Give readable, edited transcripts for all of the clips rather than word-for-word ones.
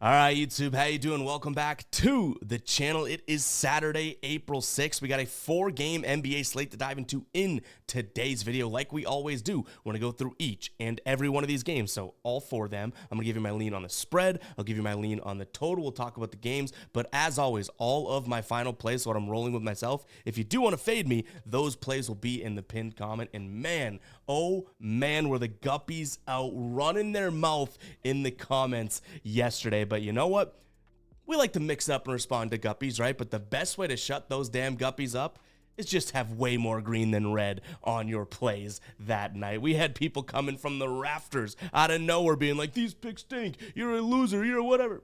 All right, YouTube, how you doing? Welcome back to the channel. It is Saturday, April 6th. We got a 4-game NBA slate to dive into in today's video. Like we always do, we're going to go through each and every one of these games. So all 4 of them, I'm going to give you my lean on the spread. I'll give you my lean on the total. We'll talk about the games. But as always, all of my final plays, so what I'm rolling with myself, if you do want to fade me, those plays will be in the pinned comment. And man, oh man, were the guppies out running their mouth in the comments yesterday. But you know what? We like to mix up and respond to guppies, right? But the best way to shut those damn guppies up is just have way more green than red on your plays that night. We had people coming from the rafters out of nowhere being like, these picks stink, you're a loser, you're whatever.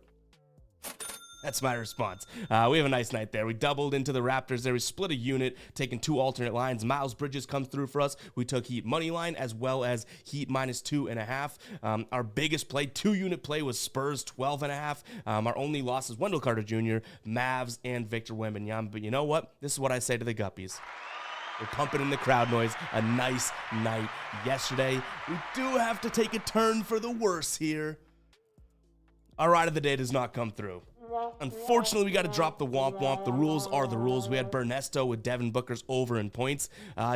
That's my response. We have a nice night there. We doubled into the Raptors there. We split a unit, taking 2 alternate lines. Miles Bridges comes through for us. We took Heat money line as well as Heat -2.5. Our biggest play, 2-unit play, was Spurs 12.5. Our only loss is Wendell Carter Jr., Mavs, and Victor Wembanyama. But you know what? This is what I say to the guppies. We're pumping in the crowd noise. A nice night yesterday. We do have to take a turn for the worse here. Our ride of the day does not come through. Unfortunately, we got to drop the womp womp. The rules are the rules. We had Bernesto with Devin Booker's over in points.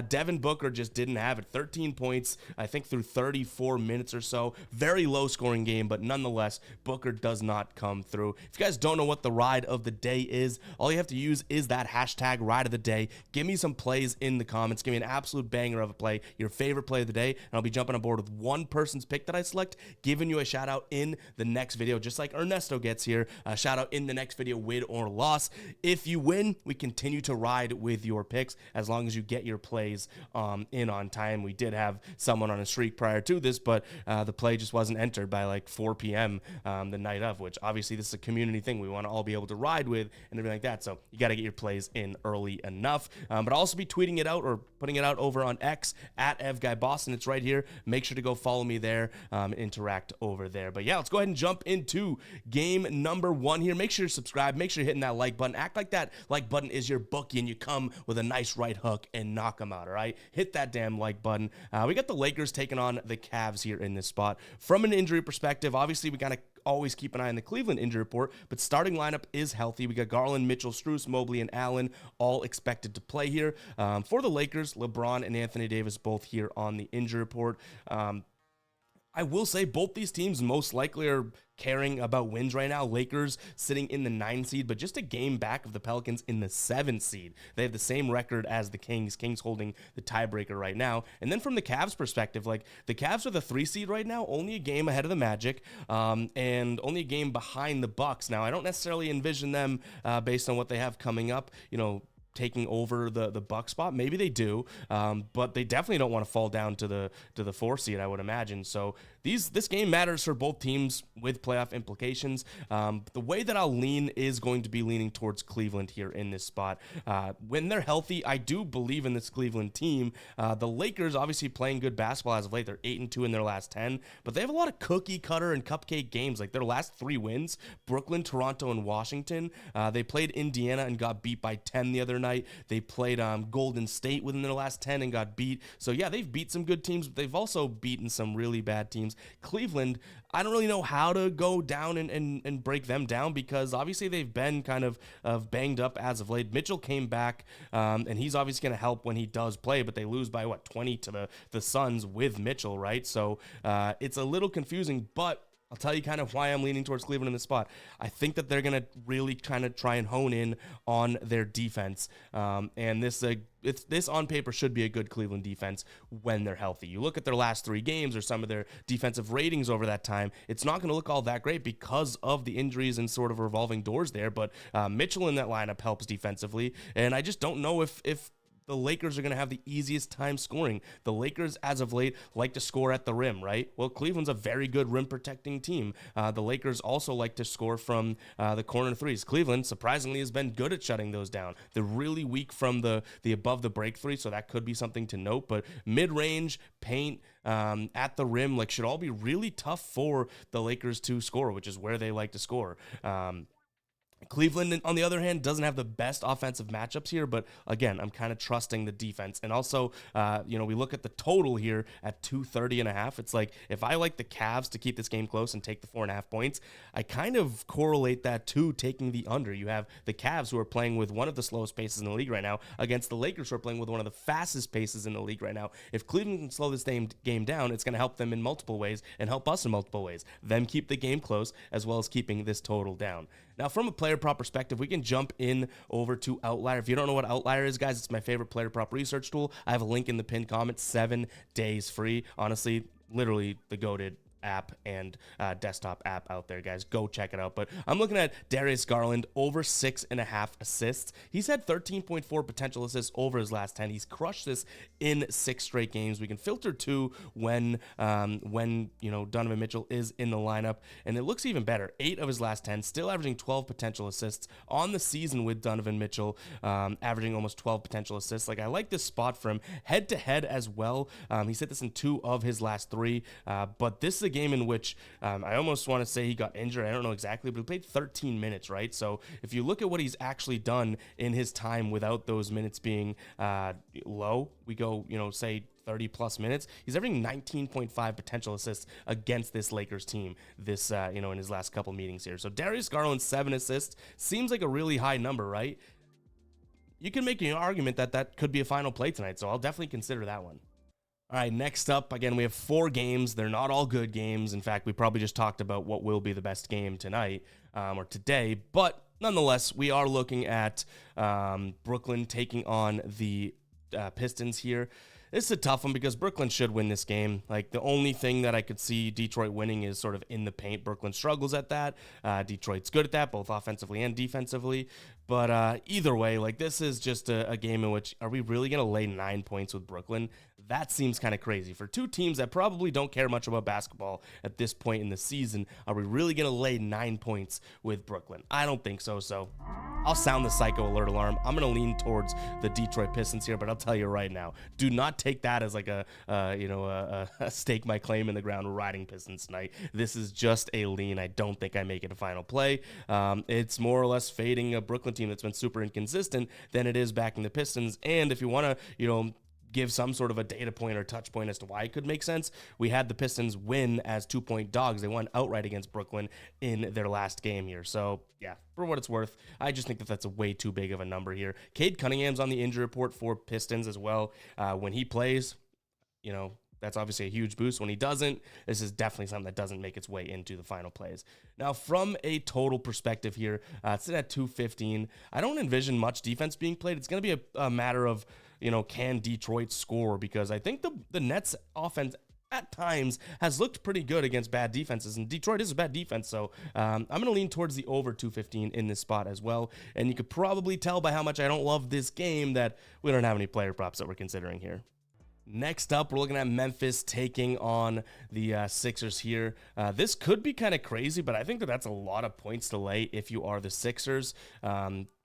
Devin Booker just didn't have it. 13 points, I think, through 34 minutes or so. Very low scoring game, but nonetheless, Booker does not come through. If you guys don't know what the ride of the day is, all you have to use is that hashtag ride of the day. Give me some plays in the comments. Give me an absolute banger of a play, your favorite play of the day, and I'll be jumping on board with one person's pick that I select, giving you a shout out in the next video, just like Ernesto gets here. Shout out in the next video, win or loss. If you win, we continue to ride with your picks as long as you get your plays in on time. We did have someone on a streak prior to this, but the play just wasn't entered by like 4 p.m. The night of, which obviously this is a community thing we want to all be able to ride with and everything like that. So you got to get your plays in early enough. But I'll also be tweeting it out or putting it out over on X at EvGuyBoston. It's right here. Make sure to go follow me there, interact over there. But yeah, let's go ahead and jump into game number 1 here. Make sure you're subscribed. Make sure you're hitting that like button. Act like that like button is your bookie and you come with a nice right hook and knock them out, all right? Hit that damn like button. We got the Lakers taking on the Cavs here in this spot. From an injury perspective, obviously we got to always keep an eye on the Cleveland injury report, but starting lineup is healthy. We got Garland, Mitchell, Strus, Mobley, and Allen all expected to play here. For the Lakers, LeBron and Anthony Davis both here on the injury report. I will say both these teams most likely are caring about wins right now. Lakers sitting in the 9 seed, but just a game back of the Pelicans in the 7 seed. They have the same record as the Kings. Kings holding the tiebreaker right now. And then from the Cavs perspective, like the Cavs are the 3 seed right now, only a game ahead of the Magic, and only a game behind the Bucks. Now, I don't necessarily envision them based on what they have coming up, taking over the Buck spot. Maybe they do, but they definitely don't want to fall down to the 4 seed, I would imagine. So this game matters for both teams with playoff implications. The way that I'll lean is going to be leaning towards Cleveland here in this spot. When they're healthy, I do believe in this Cleveland team. The Lakers obviously playing good basketball as of late. They're 8-2 in their last 10, but they have a lot of cookie cutter and cupcake games. Like their last 3 wins, Brooklyn, Toronto, and Washington. They played Indiana and got beat by 10 the other night. They played Golden State within their last 10 and got beat. So yeah, they've beat some good teams, but they've also beaten some really bad teams. Cleveland, I don't really know how to go down and break them down because obviously they've been kind of banged up as of late. Mitchell came back, and he's obviously going to help when he does play, but they lose by, 20 to the Suns with Mitchell, right? So it's a little confusing, but I'll tell you kind of why I'm leaning towards Cleveland in this spot. I think that they're going to really kind of try and hone in on their defense. And this on paper should be a good Cleveland defense when they're healthy. You look at their last 3 games or some of their defensive ratings over that time, it's not going to look all that great because of the injuries and sort of revolving doors there. But Mitchell in that lineup helps defensively. And I just don't know if the Lakers are going to have the easiest time scoring. The Lakers, as of late, like to score at the rim, right? Well, Cleveland's a very good rim-protecting team. The Lakers also like to score from the corner threes. Cleveland, surprisingly, has been good at shutting those down. They're really weak from the above-the-break three, so that could be something to note. But mid-range, paint, at the rim, should all be really tough for the Lakers to score, which is where they like to score. Cleveland, on the other hand, doesn't have the best offensive matchups here, but again, I'm kind of trusting the defense. And also, we look at the total here at 230.5. It's like, if I like the Cavs to keep this game close and take the 4.5 points, I kind of correlate that to taking the under. You have the Cavs, who are playing with one of the slowest paces in the league right now, against the Lakers, who are playing with one of the fastest paces in the league right now. If Cleveland can slow this game down, it's going to help them in multiple ways and help us in multiple ways. Them keep the game close, as well as keeping this total down. Now, from a player prop perspective, we can jump in over to Outlier. If you don't know what Outlier is, guys, it's my favorite player prop research tool. I have a link in the pinned comment, 7 days free. Honestly, literally the GOATed app and desktop app out there, guys. Go check it out. But I'm looking at Darius Garland, over 6.5 assists. He's had 13.4 potential assists over his last 10. He's crushed this in 6 straight games. We can filter 2 when Donovan Mitchell is in the lineup, and it looks even better. 8 of his last 10, still averaging 12 potential assists on the season with Donovan Mitchell, averaging almost 12 potential assists. Like, I like this spot for him head to head as well. He's hit this in 2 of his last 3, but this is a game in which I almost want to say he got injured. I don't know exactly, but he played 13 minutes, right? So if you look at what he's actually done in his time without those minutes being low, we go, say 30 plus minutes, he's averaging 19.5 potential assists against this Lakers team this, in his last couple meetings here. So Darius Garland, 7 assists, seems like a really high number, right? You can make an argument that that could be a final play tonight, so I'll definitely consider that one. All right, next up, again, we have 4 games. They're not all good games. In fact, we probably just talked about what will be the best game tonight or today. But nonetheless, we are looking at Brooklyn taking on the Pistons here. This is a tough one because Brooklyn should win this game. Like, the only thing that I could see Detroit winning is sort of in the paint. Brooklyn struggles at that. Detroit's good at that, both offensively and defensively. But either way, like, this is just a game in which, are we really going to lay 9 points with Brooklyn? That seems kind of crazy. For 2 teams that probably don't care much about basketball at this point in the season, are we really going to lay 9 points with Brooklyn? I don't think so. So I'll sound the psycho alert alarm. I'm going to lean towards the Detroit Pistons here, but I'll tell you right now, do not take that as like a stake my claim in the ground riding Pistons tonight. This is just a lean. I don't think I make it a final play. It's more or less fading a Brooklyn team that's been super inconsistent than it is backing the Pistons. And if you want to, give some sort of a data point or touch point as to why it could make sense, we had the Pistons win as 2-point dogs. They won outright against Brooklyn in their last game here. So, yeah, for what it's worth, I just think that that's a way too big of a number here. Cade Cunningham's on the injury report for Pistons as well. When he plays, that's obviously a huge boost. When he doesn't, this is definitely something that doesn't make its way into the final plays. Now, from a total perspective here, it's at 215. I don't envision much defense being played. It's going to be a matter of, can Detroit score? Because I think the Nets offense at times has looked pretty good against bad defenses, and Detroit is a bad defense, so I'm going to lean towards the over 215 in this spot as well. And you could probably tell by how much I don't love this game that we don't have any player props that we're considering here. Next up, we're looking at Memphis taking on the Sixers here. This could be kind of crazy, but I think that's a lot of points to lay if you are the Sixers.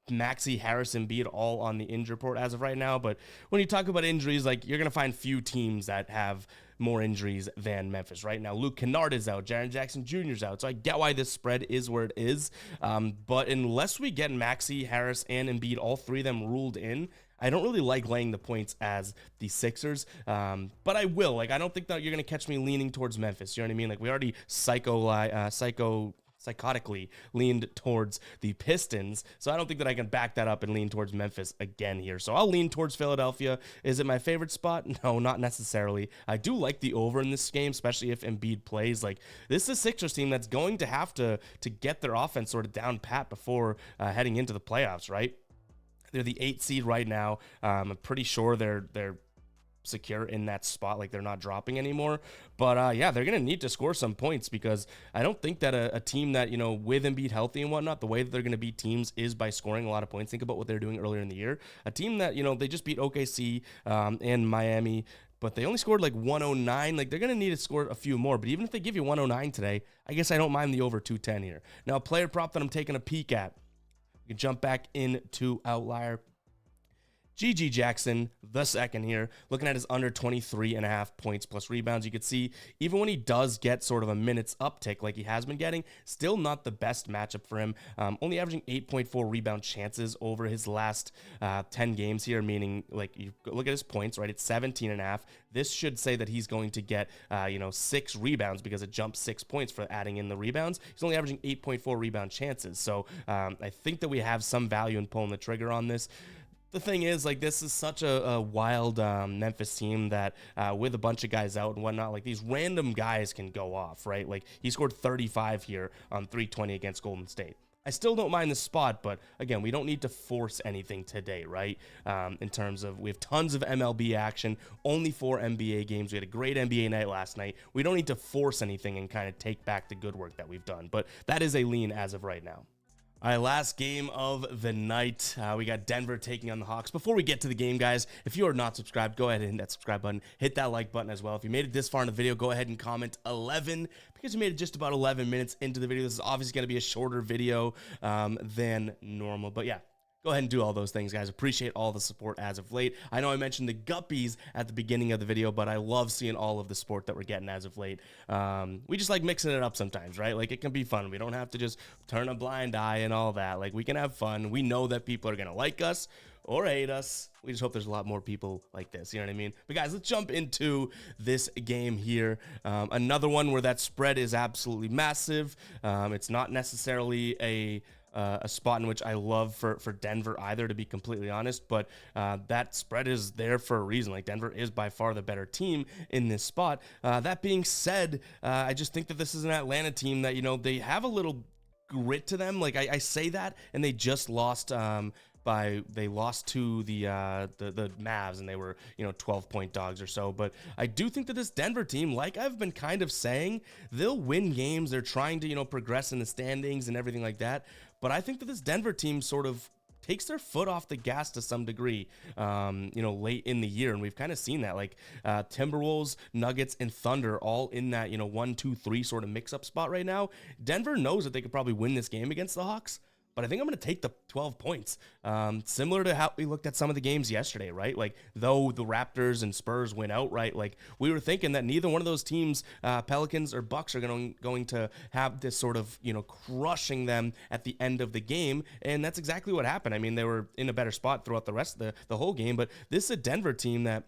Maxey, Harris, Embiid all on the injury report as of right now. But when you talk about injuries, like, you're going to find few teams that have more injuries than Memphis right now. Luke Kennard is out. Jaren Jackson Jr. is out. So I get why this spread is where it is. But unless we get Maxey, Harris, and Embiid, all 3 of them ruled in, I don't really like laying the points as the Sixers, but I will. Like, I don't think that you're going to catch me leaning towards Memphis. You know what I mean? Like, we already psychotically leaned towards the Pistons, so I don't think that I can back that up and lean towards Memphis again here. So I'll lean towards Philadelphia. Is it my favorite spot? No, not necessarily. I do like the over in this game, especially if Embiid plays. Like, this is a Sixers team that's going to have to get their offense sort of down pat before heading into the playoffs, right? They're the 8th seed right now. I'm pretty sure they're secure in that spot, like they're not dropping anymore. But yeah, they're going to need to score some points, because I don't think that a team that, with Embiid healthy and whatnot, the way that they're going to beat teams is by scoring a lot of points. Think about what they're doing earlier in the year. A team that, they just beat OKC and Miami, but they only scored like 109. Like, they're going to need to score a few more. But even if they give you 109 today, I guess I don't mind the over 210 here. Now, a player prop that I'm taking a peek at, you can jump back into Outlier. GG Jackson, the second here, looking at his under 23.5 points plus rebounds. You could see even when he does get sort of a minutes uptick like he has been getting, still not the best matchup for him. Only averaging 8.4 rebound chances over his last 10 games here, meaning like you look at his points, right? It's 17.5. This should say that he's going to get, 6 rebounds because it jumps 6 points for adding in the rebounds. He's only averaging 8.4 rebound chances. So I think that we have some value in pulling the trigger on this. The thing is, like, this is such a wild Memphis team that with a bunch of guys out and whatnot, like, these random guys can go off, right? Like, he scored 35 here on 320 against Golden State. I still don't mind the spot, but again, we don't need to force anything today, right? In terms of, we have tons of MLB action, only 4 NBA games. We had a great NBA night last night. We don't need to force anything and kind of take back the good work that we've done, but that is a lean as of right now. All right, last game of the night. We got Denver taking on the Hawks. Before we get to the game, guys, if you are not subscribed, go ahead and hit that subscribe button. Hit that like button as well. If you made it this far in the video, go ahead and comment 11 because you made it just about 11 minutes into the video. This is obviously going to be a shorter video than normal, but yeah. Go ahead and do all those things, guys. Appreciate all the support as of late. I know I mentioned the guppies at the beginning of the video, but I love seeing all of the support that we're getting as of late. We just like mixing it up sometimes, right? Like, it can be fun. We don't have to just turn a blind eye and all that. Like, we can have fun. We know that people are going to like us or hate us. We just hope there's a lot more people like this, you know what I mean? But guys, let's jump into this game here. Another one where that spread is absolutely massive. It's not necessarily a spot in which I love for Denver either, to be completely honest, but that spread is there for a reason. Like, Denver is by far the better team in this spot. That being said, I just think that this is an Atlanta team that, they have a little grit to them. Like, I say that, and they just lost they lost to the Mavs, and they were 12-point dogs or so. But I do think that this Denver team, like I've been kind of saying, they'll win games. They're trying to progress in the standings and everything like that. But I think that this Denver team sort of takes their foot off the gas to some degree, late in the year. And we've kind of seen that, like Timberwolves, Nuggets, and Thunder all in that, 1, 2, 3 sort of mix-up spot right now. Denver knows that they could probably win this game against the Hawks, but I think I'm going to take the 12 points. Similar to how we looked at some of the games yesterday, right? Like, though the Raptors and Spurs went out, right? Like, we were thinking that neither one of those teams, Pelicans or Bucks, are going to have this sort of, crushing them at the end of the game. And that's exactly what happened. I mean, they were in a better spot throughout the rest of the whole game, but this is a Denver team that,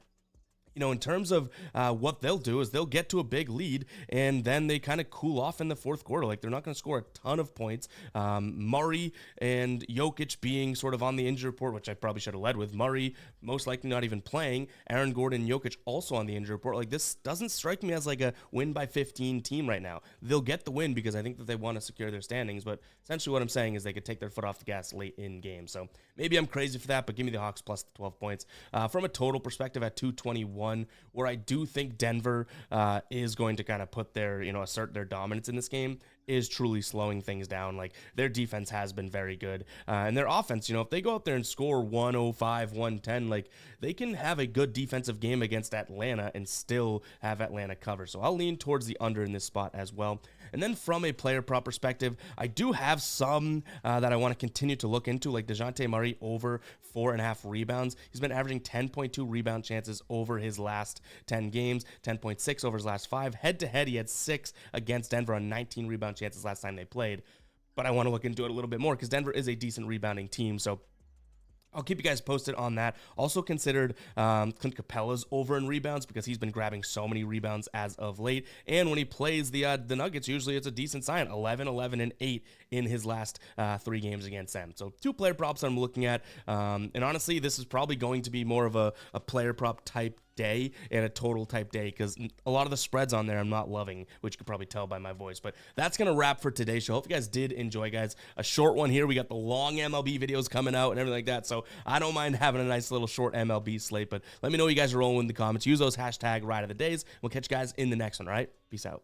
in terms of what they'll do is they'll get to a big lead, and then they kind of cool off in the fourth quarter. Like, they're not going to score a ton of points. Murray and Jokic being sort of on the injury report, which I probably should have led with. Murray most likely not even playing. Aaron Gordon and Jokic also on the injury report. Like, this doesn't strike me as like a win by 15 team right now. They'll get the win because I think that they want to secure their standings, but essentially what I'm saying is they could take their foot off the gas late in game. So maybe I'm crazy for that, but give me the Hawks plus the 12 points. From a total perspective at 221, where I do think Denver is going to kind of put their, assert their dominance in this game, is truly slowing things down. Like, their defense has been very good. And their offense, if they go out there and score 105, 110, like, they can have a good defensive game against Atlanta and still have Atlanta cover. So I'll lean towards the under in this spot as well. And then from a player prop perspective, I do have some that I want to continue to look into, like DeJounte Murray over 4.5 rebounds. He's been averaging 10.2 rebound chances over his last 10 games, 10.6 over his last 5. Head-to-head, he had 6 against Denver on 19 rebound chances last time they played. But I want to look into it a little bit more because Denver is a decent rebounding team, so I'll keep you guys posted on that. Also considered Clint Capella's over in rebounds because he's been grabbing so many rebounds as of late. And when he plays the Nuggets, usually it's a decent sign. 11, 11, and 8 in his last 3 games against them. So 2 player props I'm looking at. And honestly, this is probably going to be more of a player prop type day and a total type day because a lot of the spreads on there I'm not loving, which you can probably tell by my voice. But that's going to wrap for today's show. Hope you guys did enjoy, guys. A short one here. We got the long MLB videos coming out and everything like that. So I don't mind having a nice little short MLB slate, but let me know what you guys are rolling in the comments. Use those hashtag ride of the days. We'll catch you guys in the next one, all right? Peace out.